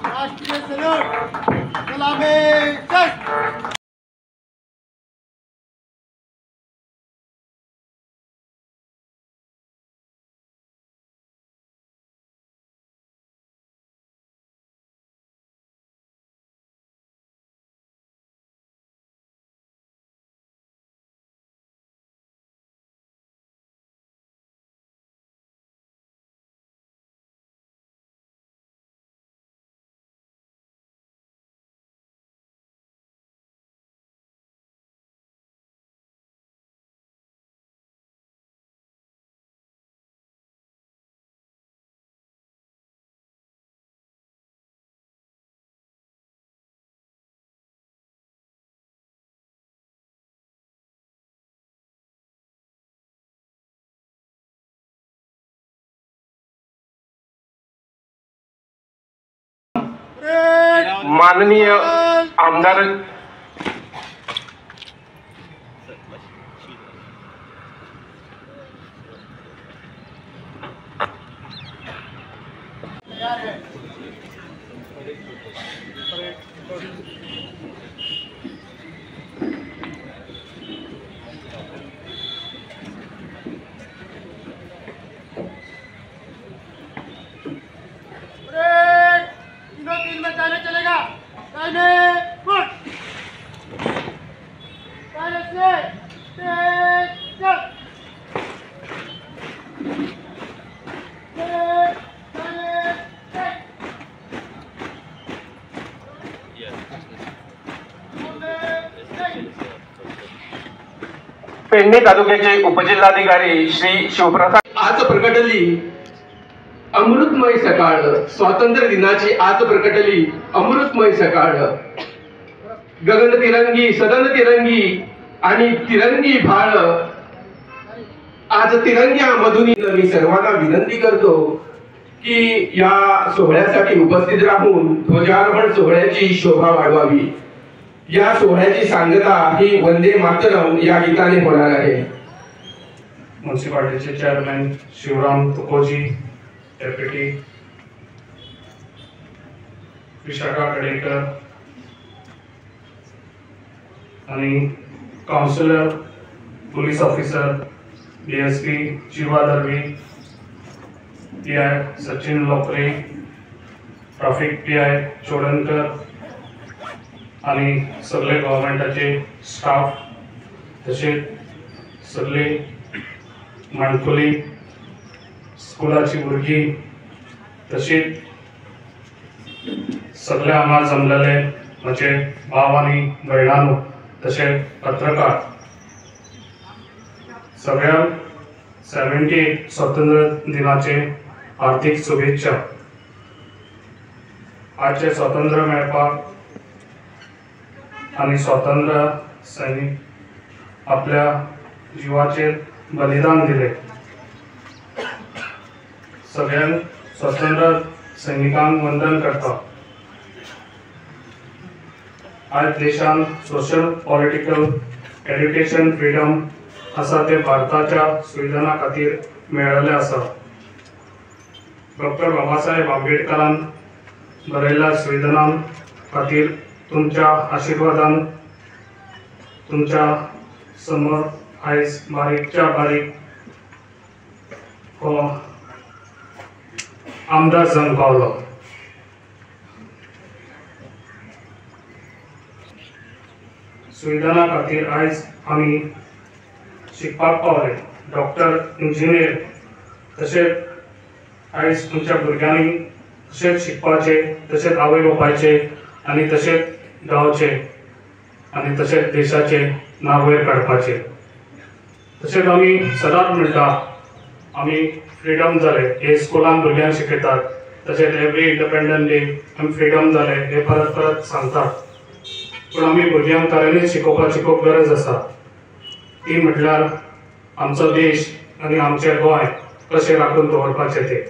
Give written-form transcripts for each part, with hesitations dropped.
राष्ट्रीय सलूट सलामी जय। माननीय आमदार पेडणे तालुक्याचे उपजिल्हाधिकारी श्री शिवप्रसाद आज प्रकटली अमृतमय सकाळ। स्वातंत्र्य दिनाची आज प्रकटली अमृतमय सकाळ। गगन तिरंगी सदन तिरंगी आणि तिरंगी भाळ। आज तिरंग्या मधून मी सर्वांना विनंती करतो की या सोहळ्यासाठी उपस्थित राहून ध्वजारोहण सोहळ्याची शोभा वाढवावी। या सोहळ्याची सांगता ही वंदे मातरम या गीताने होणार आहे। म्युनिसिपालिटीचे चेअरमॅन शिवराम तुकोजी, डेप्युटी विशाखा कडेकर आणि councillor, police officer, DSP Jeeva Darvi, PI Sachin Lokre, traffic PI Chodankar आणि सगळे गव्हर्नमेंटाचे स्टाफ, तसेच सगळे माणकुली स्कुलाची भुरगीं, तसेच सगळे हांगा जमलेले म्हजे भाव आनी भयणांनो, तशेंच पत्रकार, सगळ्यांक 78 स्वातंत्र्य दिनाचे हार्दिक शुभेच्छा। आजचे स्वातंत्र्य मेळपाक आणि स्वातंत्र्य सैनिक आपल्या जीवाचे बलिदान दिले। सगळ्यांक स्वातंत्र्य सैनिकांक वंदन करता। आज देशान सोशल पॉलिटिकल एड्युकेशन फ्रीडम असा ते भारताच्या संविधाना खातीर मेळ्ळेले आसा। डॉक्टर बाबासाहेब आंबेडकरान बरयल्ल्या संविधाना खातीर तुमच्या आशीर्वादान तुमच्या समोर आयज बारीकच्या बारीक हो आमदार जावन पावलो। संविधाना खातीर आयज आमी शिकपाक पावले। डॉक्टर, इंजिनियर, तशेंच आयज तुमच्या भुरग्यांनी तशेंच शिकपाचे, तशेंच आवय बापायचे आनी तशेंच गांवचे आनी तशेंच देशाचे नांव वयर काडपाचे। तशेंच आमी सदांच म्हणटा आमी फ्रीडम जाले हे स्कुलान भुरग्यांक शिकयतात, तशेंच एवरी इंडिपेंडंट डे आमी फ्रीडम जाले हे परत परत सांगतात, पूण आमी भुरग्यांक तरेनी शिकोवपाची खूब गरज आसा। ती म्हटल्यार आमचो देश आनी आमचें गोंय कशें राखून दवरपाचें तें.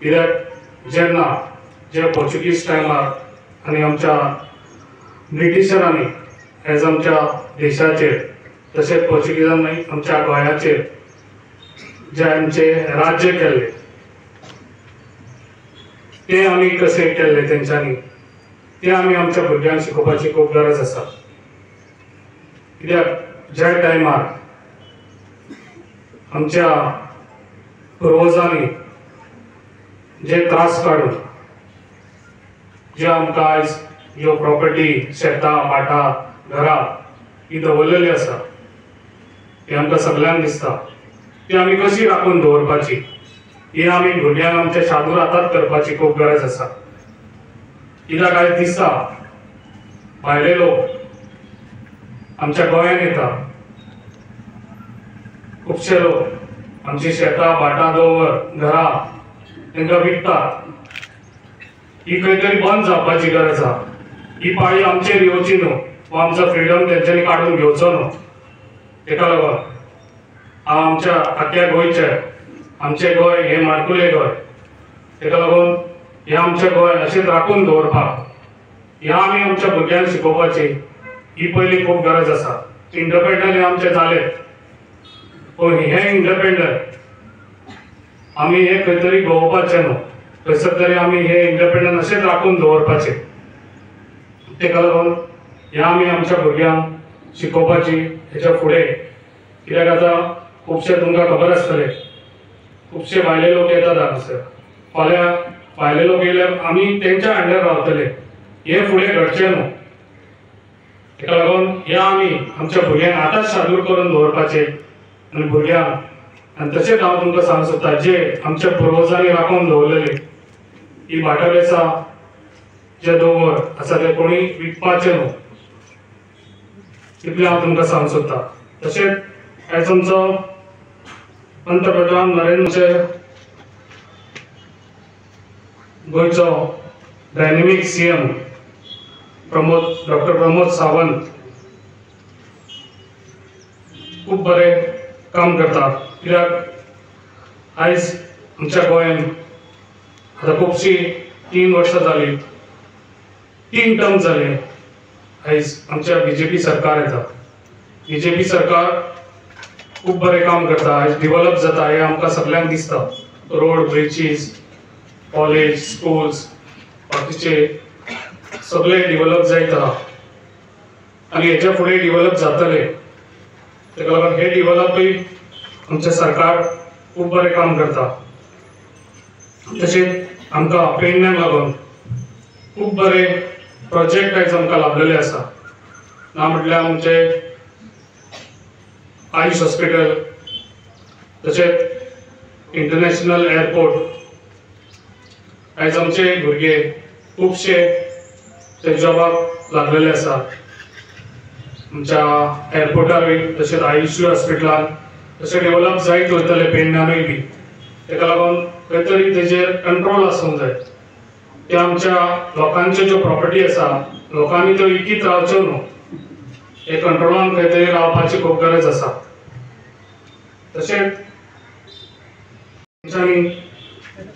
कित्याक जेन्ना जे पोर्चुगीज टायमार आनी आमच्या ब्रिटिशरांनी एज आमच्या देशाचेर तशेंच पोर्चुगीजांनी आमच्या गोंयाचेर जे आमचे राज्य केल्ले ते आमी कशें केल्ले तेंच्यांनी ते आमी आमच्या भुरग्यांक शिकोवपाची खूब गरज आसा. कित्याक ज्या टायमार आमच्या पुर्वजांनी जे त्रास काडून जे आमकां आयज ह्यो प्रॉपर्टी शेतां भाटां घरां ही दवरलेली आसा ती आमकां सगळ्यांक दिसता ती आमी कशी राखून दवरपाची ही आमी भुरग्यांक आमच्या शादूर हातांत करपाची खूब गरज आसा. कित्याक आयज दिसता भायले लोक आमच्या गोंयांत येता, खुबशे लोक आमची शेतां भाटां दवर घरां तांकां विकतात. ही खंय तरी बंद जावपाची गरज आसा. ही पाळी आमचेर येवची न्हू वा आमचो फ्रिडम तेंच्यांनी काडून घेवचो न्हू. ताका लागून हांव आमच्या आख्या गोंयचे आमचें गोंय हें माणकुलें गोंय ताका लागून हें आमचें गोंय अशेंच राखून दवरपाक हें आमी आमच्या भुरग्यांक शिकोवपाची ही पयली खूब गरज आसा. इंडिपेंडंट आमचें जालें पूण हें इंडिपेंडंट आमी हें खंय तरी गोवपाचें न्हू. खंयसर तरी आमी हें इंडिपेंडंट अशेंच राखून दवरपाचें. ताका लागून हें आमी आमच्या भुरग्यांक शिकोवपाची हेच्या फुडें. कित्याक आतां खुबशे तुमकां खबर आसतलें खुबशे भायले लोक येतात हांगासर. फाल्यां भायले लोक येयल्यार आमी तेंच्या अंडर रावतले. हें फुडें घडचें न्हू. ताका लागून हें आमी आमच्या भुरग्यांक आतांच शादूर करून दवरपाचें आनी भुरग्यांक आनी तशेंच हांव तुमकां सांगूंक सोदतां जे आमच्या पुर्वजांनी राखून दवरलेली ही भाटां बेसां जे दोंगर आसा ते कोणी विकपाचें न्हू. इतलें हांव तुमकां सांगूंक सोदतां. तशेंच आयज आमचो पंतप्रधान नरेंद्र गोंयचो डायनेमीक सीएम डॉक्टर प्रमोद सावंत खूब बरें काम करता. कित्याक आयज आमच्या गोंयांत आतां खुबशीं 3 वर्सां जालीं 3 टर्म जाले आयज आमच्या बीजेपी सरकार येता. बीजेपी सरकार खूब बरें काम करता. आयज डिवेलप जाता हें आमकां सगळ्यांक दिसता. रोड ब्रिजीस कॉलेज स्कूल्स बाकीचे सगळे डिवेलप जायत आहा आनी हेच्या फुडें डिवेलप जातले. ताका लागून हे डिवेलपूय आमचें सरकार खूब बरें काम करता. तशेंच आमकां पेडण्याक लागून खूब बरे प्रोजेक्ट आयज आमकां लाभलेले आसा. ना म्हटल्यार आमचे आयुष हॉस्पिटल तशेंच इंटरनॅशनल एअरपोर्ट. आयज आमचे भुरगे खुबशे ते जॉबाक लागलेले आसा. आमच्या एअरपोर्टारूय तशेंच आयुष हॉस्पिटलान तशें डेव्हलप जायत वयतले पेडण्यानूय बी. ताका लागून खंय तरी तेजेर कंट्रोल आसूंक जाय. ते आमच्या लोकांच्यो ज्यो प्रॉपर्टी आसा लोकांनी त्यो विकीत रावच्यो न्हू. हे कंट्रोलान खंय तरी रावपाची खूब गरज आसा. तशेंच तेंच्यांनी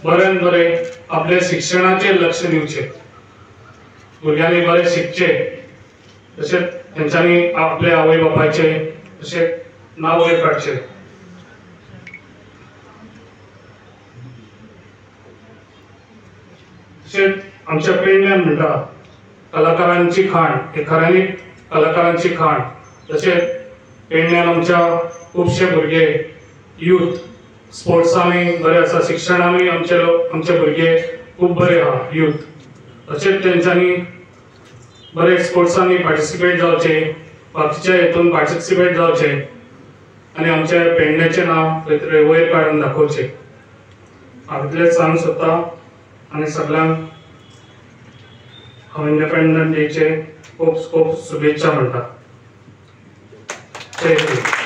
बरें बरें आपल्या शिक्षणाचेर लक्ष दिवचें. भुरग्यांनी बरें शिकचें. तशेंच तेंच्यांनी आपल्या आवय बापायचें तशेंच नांव वयर काडचें. तशेंच आमच्या पेडण्यान म्हणटा कलाकारांची खाण हे खऱ्यांनी कलाकारांची खाण. तशेंच पेडण्यान आमच्या खुबशे भुरगे यूथ स्पोर्ट्सांनी बरे आसा. शिक्षणानूय आमचे भुरगे खूब बरे आहा यूथ. तशेंच तेंच्यांनी बरे स्पोर्ट्सांनी पार्टिसिपेट जावचे बाकीच्या हेतून पार्टिसिपेट जावचे आनी आमच्या पेडण्याचें नांव खंय तरी वयर काडून दाखोवचें. हांव इतलेंच सांगूंक सोदतां आनी सगळ्यांक हांव इंडिपेंडन्स डेचे खूब खूब शुभेच्छा म्हणटा. जय हिंद.